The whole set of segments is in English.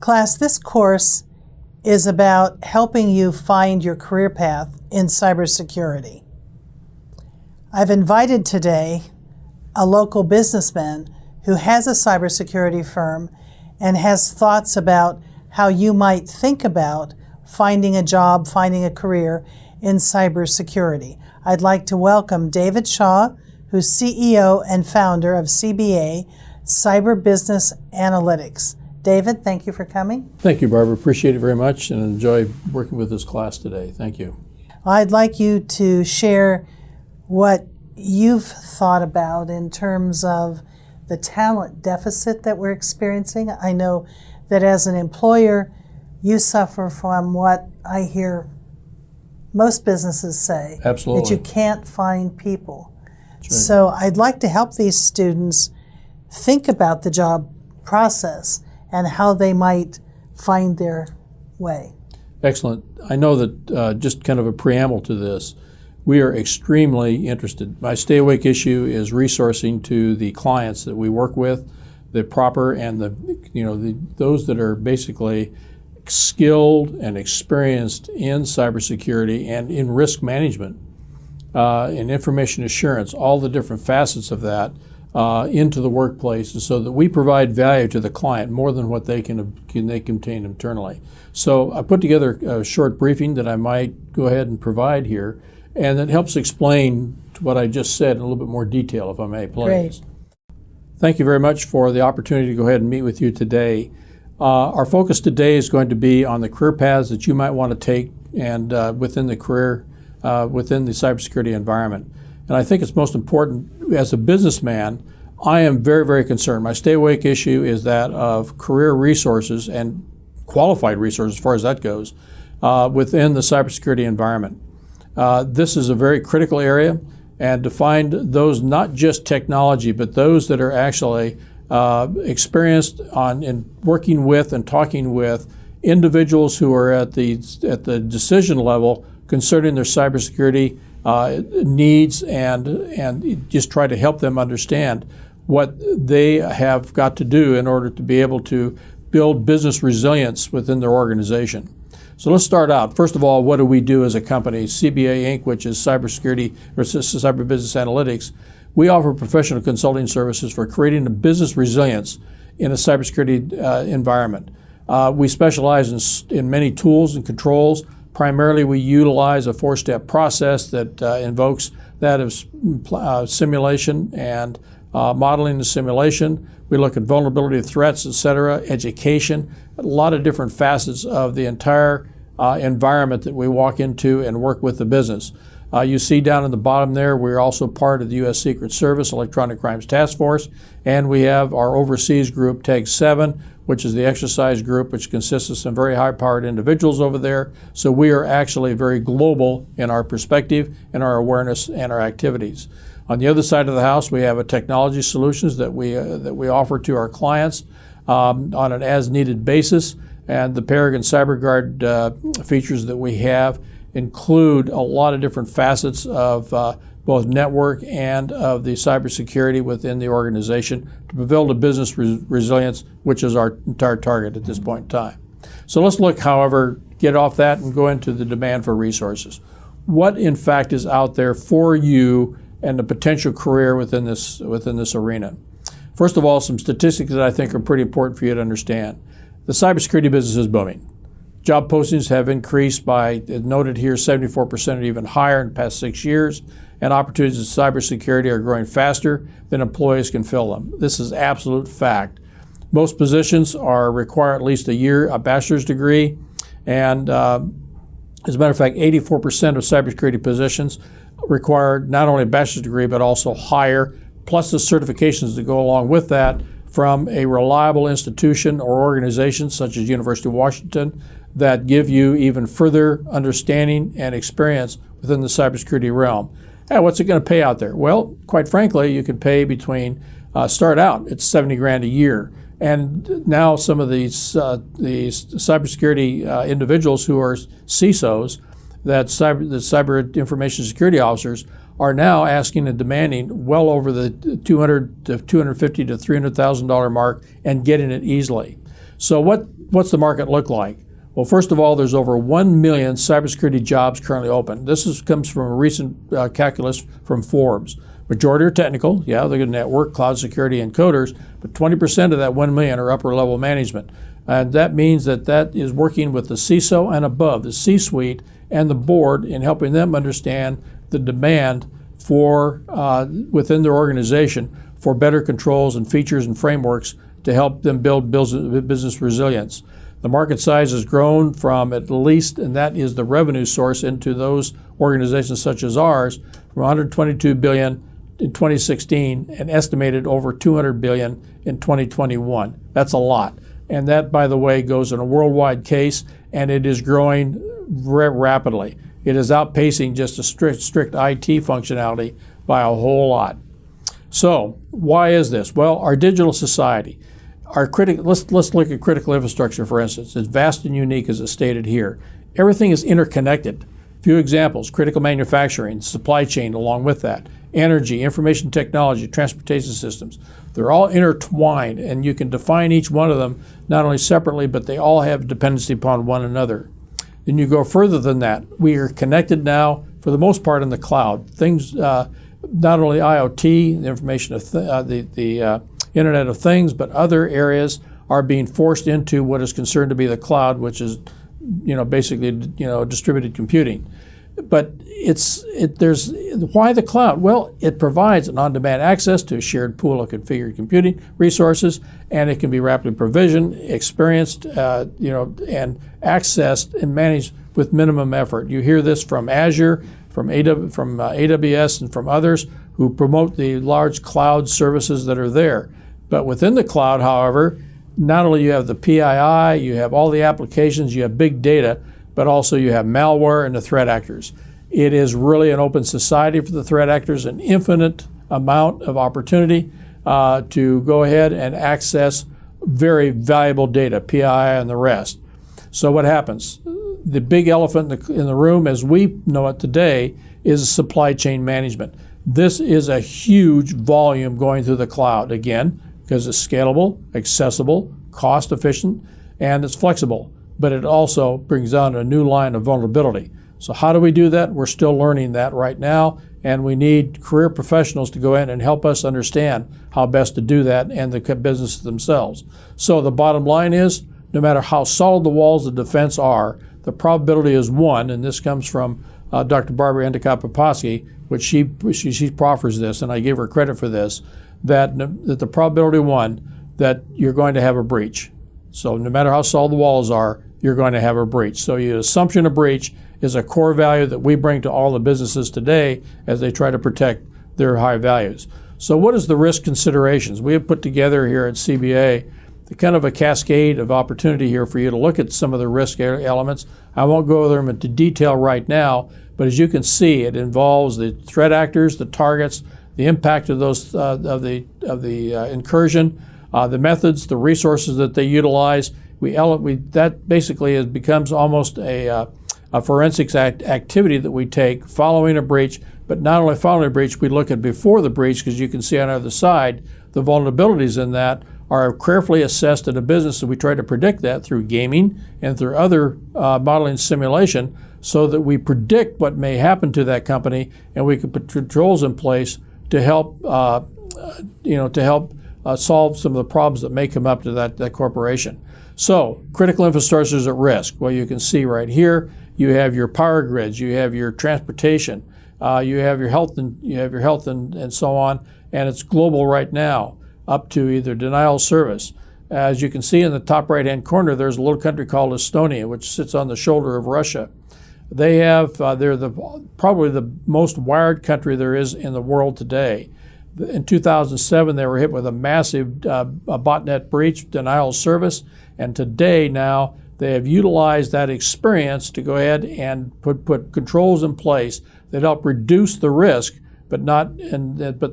Class, this course is about helping you find your career path in cybersecurity. I've invited today a local businessman who has a cybersecurity firm and has thoughts about how you might think about finding a job, finding a career in cybersecurity. I'd like to welcome David Shaw, who's CEO and founder of CBA, Cyber Business Analytics. David, thank you for coming. Thank you, Barbara. Appreciate it very much and enjoy working with this class today. Thank you. I'd like you to share what you've thought about in terms of the talent deficit that we're experiencing. I know that as an employer, you suffer from what I hear most businesses say. Absolutely. That you can't find people. That's right. So I'd like to help these students think about the job process and how they might find their way. Excellent. I know that just kind of a preamble to this, we are extremely interested. My stay awake issue is resourcing to the clients that we work with, the proper and those that are basically skilled and experienced in cybersecurity and in risk management, in information assurance, all the different facets of that into the workplace, so that we provide value to the client more than what they can contain internally. So I put together a short briefing that I might go ahead and provide here, and that helps explain what I just said in a little bit more detail, if I may, please. Great. Thank you very much for the opportunity to go ahead and meet with you today. Our focus today is going to be on the career paths that you might want to take and within the career, within the cybersecurity environment. And I think it's most important, as a businessman, I am very, very concerned. My stay awake issue is that of career resources and qualified resources, as far as that goes, within the cybersecurity environment. This is a very critical area, and to find those, not just technology, but those that are actually experienced in working with and talking with individuals who are at the decision level concerning their cybersecurity needs, and just try to help them understand what they have got to do in order to be able to build business resilience within their organization. So let's start out. First of all, what do we do as a company? CBA Inc., which is Cybersecurity or Cyber Business Analytics, we offer professional consulting services for creating a business resilience in a cybersecurity environment. We specialize in many tools and controls. Primarily, we utilize a four-step process that invokes that of simulation and modeling the simulation. We look at vulnerability, threats, etc., education, a lot of different facets of the entire environment that we walk into and work with the business. You see down in the bottom there, we're also part of the U.S. Secret Service Electronic Crimes Task Force, and we have our overseas group, TAG 7, which is the exercise group, which consists of some very high-powered individuals over there. So we are actually very global in our perspective and our awareness and our activities. On the other side of the house, we have a technology solutions that we offer to our clients on an as-needed basis, and the Paragon CyberGuard features that we have include a lot of different facets of both network and of the cybersecurity within the organization to build a business resilience, which is our entire target at this point in time. So let's look, however, get off that and go into the demand for resources. What, in fact, is out there for you and the potential career within this arena? First of all, some statistics that I think are pretty important for you to understand. The cybersecurity business is booming. Job postings have increased by, noted here, 74% or even higher in the past 6 years, and opportunities in cybersecurity are growing faster than employees can fill them. This is absolute fact. Most positions require at least a bachelor's degree, and as a matter of fact, 84% of cybersecurity positions require not only a bachelor's degree, but also higher, plus the certifications that go along with that from a reliable institution or organization such as University of Washington that give you even further understanding and experience within the cybersecurity realm. And what's it going to pay out there? Well, quite frankly, you could pay start out at $70,000 a year. And now some of these cybersecurity individuals who are CISOs, the cyber information security officers, are now asking and demanding well over the $250,000 to $300,000 mark and getting it easily. So what's the market look like? Well, first of all, there's over 1 million cybersecurity jobs currently open. This comes from a recent calculus from Forbes. Majority are technical, they're good network, cloud security, and coders, but 20% of that 1 million are upper level management. And that means that is working with the CISO and above, the C-suite and the board, in helping them understand the demand for within their organization for better controls and features and frameworks to help them build business resilience. The market size has grown from at least, and that is the revenue source into those organizations such as ours, from 122 billion in 2016 and estimated over 200 billion in 2021. That's a lot. And that, by the way, goes in a worldwide case, and it is growing rapidly. It is outpacing just a strict IT functionality by a whole lot. So why is this? Well, our digital society, let's look at critical infrastructure, for instance. It's vast and unique, as it's stated here. Everything is interconnected. Few examples: critical manufacturing, supply chain along with that, energy, information technology, transportation systems. They're all intertwined, and you can define each one of them not only separately, but they all have dependency upon one another. Then you go further than that. We are connected now, for the most part, in the cloud. Things, not only IoT, the information of the Internet of Things, but other areas are being forced into what is considered to be the cloud, which is, basically, distributed computing. But there's why the cloud? Well, it provides an on-demand access to a shared pool of configured computing resources, and it can be rapidly provisioned, experienced, and accessed and managed with minimum effort. You hear this from Azure, from AWS, and from others who promote the large cloud services that are there. But within the cloud, however, not only you have the PII, you have all the applications, you have big data, but also you have malware and the threat actors. It is really an open society for the threat actors, an infinite amount of opportunity to go ahead and access very valuable data, PII and the rest. So what happens? The big elephant in the room, as we know it today, is supply chain management. This is a huge volume going through the cloud, again, because it's scalable, accessible, cost efficient, and it's flexible. But it also brings on a new line of vulnerability. So how do we do that? We're still learning that right now, and we need career professionals to go in and help us understand how best to do that, and the businesses themselves. So the bottom line is, no matter how solid the walls of defense are, the probability is one, and this comes from Dr. Barbara Endicott-Poposky, which she proffers this, and I give her credit for this, that the probability one, that you're going to have a breach. So no matter how solid the walls are, you're going to have a breach. So the assumption of breach is a core value that we bring to all the businesses today as they try to protect their high values. So what is the risk considerations? We have put together here at CBA kind of a cascade of opportunity here for you to look at some of the risk elements. I won't go over them into detail right now, but as you can see, it involves the threat actors, the targets, the impact of those of the incursion, the methods, the resources that they utilize. That basically becomes almost a forensics activity that we take following a breach. But not only following a breach, we look at before the breach, because you can see on the other side the vulnerabilities in that are carefully assessed in a business, and we try to predict that through gaming and through other modeling simulation, so that we predict what may happen to that company, and we can put controls in place to help solve some of the problems that may come up to that corporation. So critical infrastructure is at risk. Well, you can see right here, you have your power grids, you have your transportation, you have your health, and so on, and it's global right now, up to either denial of service. As you can see in the top right-hand corner, there's a little country called Estonia, which sits on the shoulder of Russia. They have, they're probably the most wired country there is in the world today. In 2007, they were hit with a massive botnet breach, denial of service, and today now they have utilized that experience to go ahead and put controls in place that help reduce the risk, but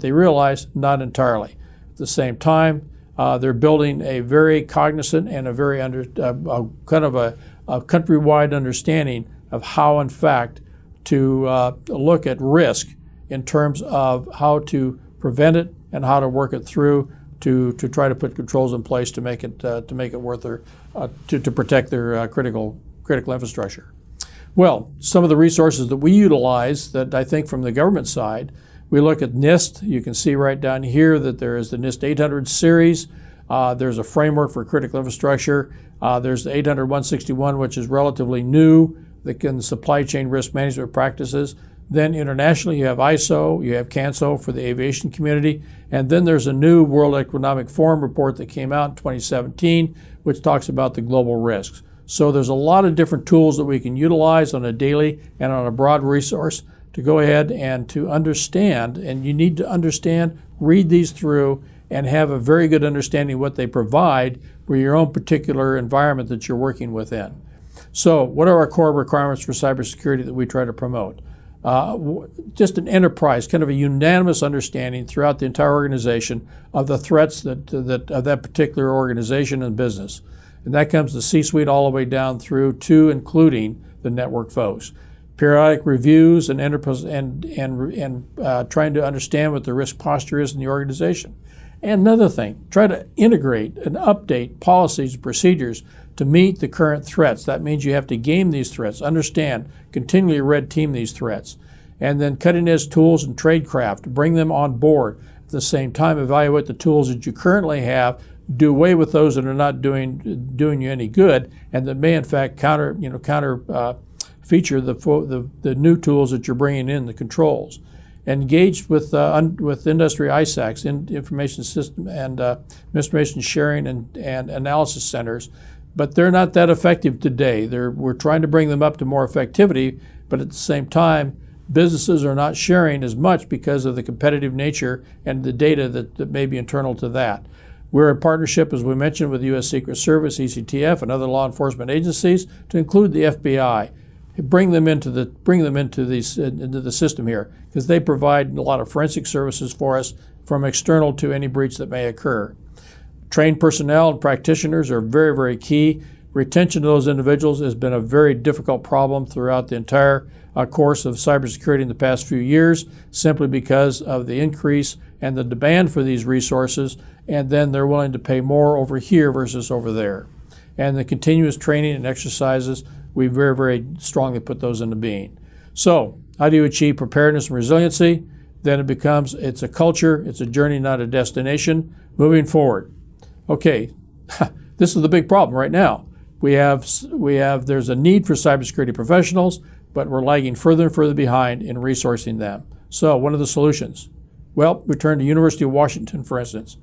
they realize not entirely. At the same time, they're building a very cognizant and a very kind of a countrywide understanding of how, in fact, to look at risk in terms of how to prevent it and how to work it through to try to put controls in place to make it worth their to protect their critical infrastructure. Well, some of the resources that we utilize that I think from the government side, we look at NIST. You can see right down here that there is the NIST 800 series. There's a framework for critical infrastructure. There's the 800-161, which is relatively new, the supply chain risk management practices. Then internationally, you have ISO, you have CANSO for the aviation community, and then there's a new World Economic Forum report that came out in 2017, which talks about the global risks. So there's a lot of different tools that we can utilize on a daily and on a broad resource to go ahead and to understand, and you need to understand, read these through, and have a very good understanding of what they provide for your own particular environment that you're working within. So what are our core requirements for cybersecurity that we try to promote? Just an enterprise, kind of a unanimous understanding throughout the entire organization of the threats of that particular organization and business. And that comes to C-suite all the way down through to including the network folks. Periodic reviews and trying to understand what the risk posture is in the organization. And another thing, try to integrate and update policies and procedures to meet the current threats. That means you have to game these threats, understand, continually red team these threats. And then cutting edge tools and tradecraft, bring them on board. At the same time, evaluate the tools that you currently have, do away with those that are not doing you any good, and that may in fact counter feature the new tools that you're bringing in, the controls. Engaged with industry ISACs, information system and information sharing and analysis centers, but they're not that effective today. We're trying to bring them up to more effectivity, but at the same time, businesses are not sharing as much because of the competitive nature and the data that may be internal to that. We're in partnership, as we mentioned, with the U.S. Secret Service, ECTF, and other law enforcement agencies to include the FBI. Bring them into the system here, because they provide a lot of forensic services for us from external to any breach that may occur. Trained personnel and practitioners are very, very key. Retention of those individuals has been a very difficult problem throughout the entire course of cybersecurity in the past few years, simply because of the increase and the demand for these resources, and then they're willing to pay more over here versus over there. And the continuous training and exercises, we very, very strongly put those into being. So how do you achieve preparedness and resiliency? Then it's a culture, it's a journey, not a destination. Moving forward. Okay, this is the big problem right now. There's a need for cybersecurity professionals, but we're lagging further and further behind in resourcing them. So what are the solutions? Well, we turn to University of Washington, for instance.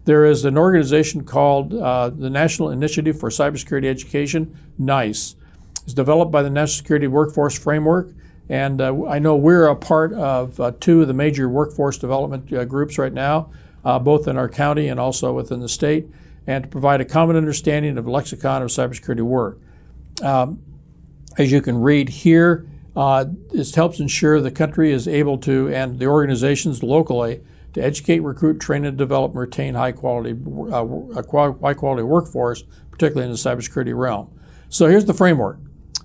There is an organization called the National Initiative for Cybersecurity Education, NICE. It's developed by the National Security Workforce Framework, and I know we're a part of two of the major workforce development groups right now, both in our county and also within the state, and to provide a common understanding of the lexicon of cybersecurity work. As you can read here, this helps ensure the country is able to, and the organizations locally, to educate, recruit, train, and develop, and retain high-quality workforce, particularly in the cybersecurity realm. So here's the framework.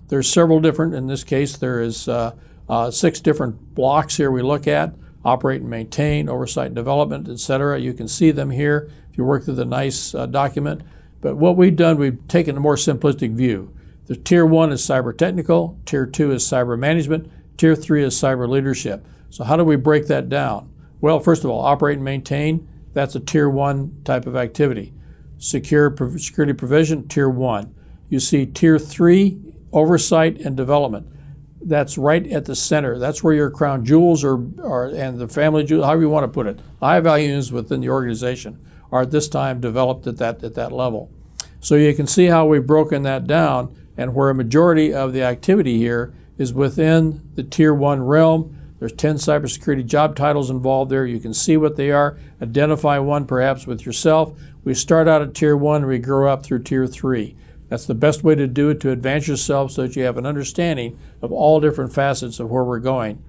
There's several different, in this case, there is 6 different blocks here we look at: operate and maintain, oversight and development, etc. You can see them here if you work through the NICE document. But what we've done, we've taken a more simplistic view. The Tier 1 is cyber technical, Tier 2 is cyber management, Tier 3 is cyber leadership. So how do we break that down? Well, first of all, operate and maintain, that's a Tier 1 type of activity. Security provision, Tier 1. You see Tier 3, oversight and development. That's right at the center. That's where your crown jewels are and the family jewels, however you want to put it. High values within the organization are at this time developed at that level. So you can see how we've broken that down, and where a majority of the activity here is within the Tier 1 realm. There's 10 cybersecurity job titles involved there. You can see what they are. Identify one perhaps with yourself. We start out at Tier 1 and we grow up through Tier 3. That's the best way to do it, to advance yourself so that you have an understanding of all different facets of where we're going.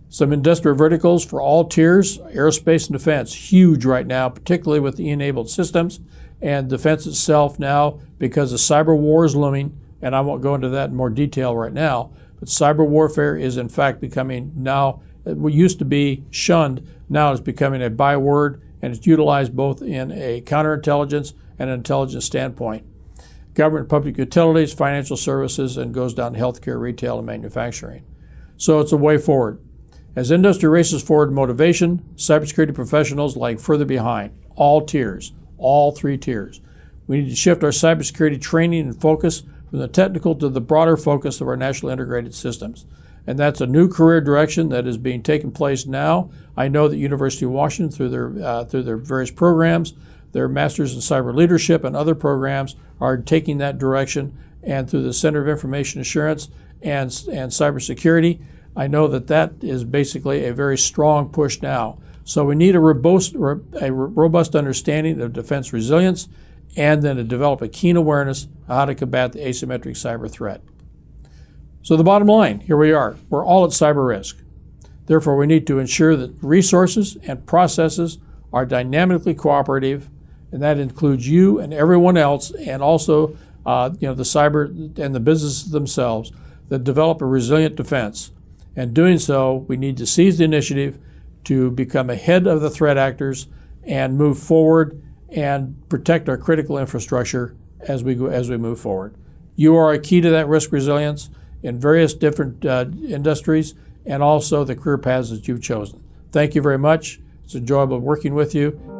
Some industrial verticals for all tiers. Aerospace and defense, huge right now, particularly with the enabled systems. And defense itself now, because the cyber war is looming, and I won't go into that in more detail right now, but cyber warfare is in fact becoming now, what used to be shunned, now is becoming a byword, and it's utilized both in a counterintelligence and an intelligence standpoint. Government, public utilities, financial services, and goes down to healthcare, retail, and manufacturing. So it's a way forward. As industry races forward motivation, cybersecurity professionals lag further behind, all tiers, all three tiers. We need to shift our cybersecurity training and focus from the technical to the broader focus of our national integrated systems. And that's a new career direction that is being taken place now. I know that University of Washington, through their various programs, their Masters in Cyber Leadership and other programs, are taking that direction. And through the Center of Information Assurance and Cybersecurity, I know that that is basically a very strong push now. So we need a robust understanding of defense resilience, and then to develop a keen awareness of how to combat the asymmetric cyber threat. So the bottom line, here we are. We're all at cyber risk. Therefore, we need to ensure that resources and processes are dynamically cooperative, and that includes you and everyone else, and also the cyber and the businesses themselves that develop a resilient defense. And doing so, we need to seize the initiative to become ahead of the threat actors and move forward and protect our critical infrastructure as we move forward. You are a key to that risk resilience in various different industries and also the career paths that you've chosen. Thank you very much. It's enjoyable working with you.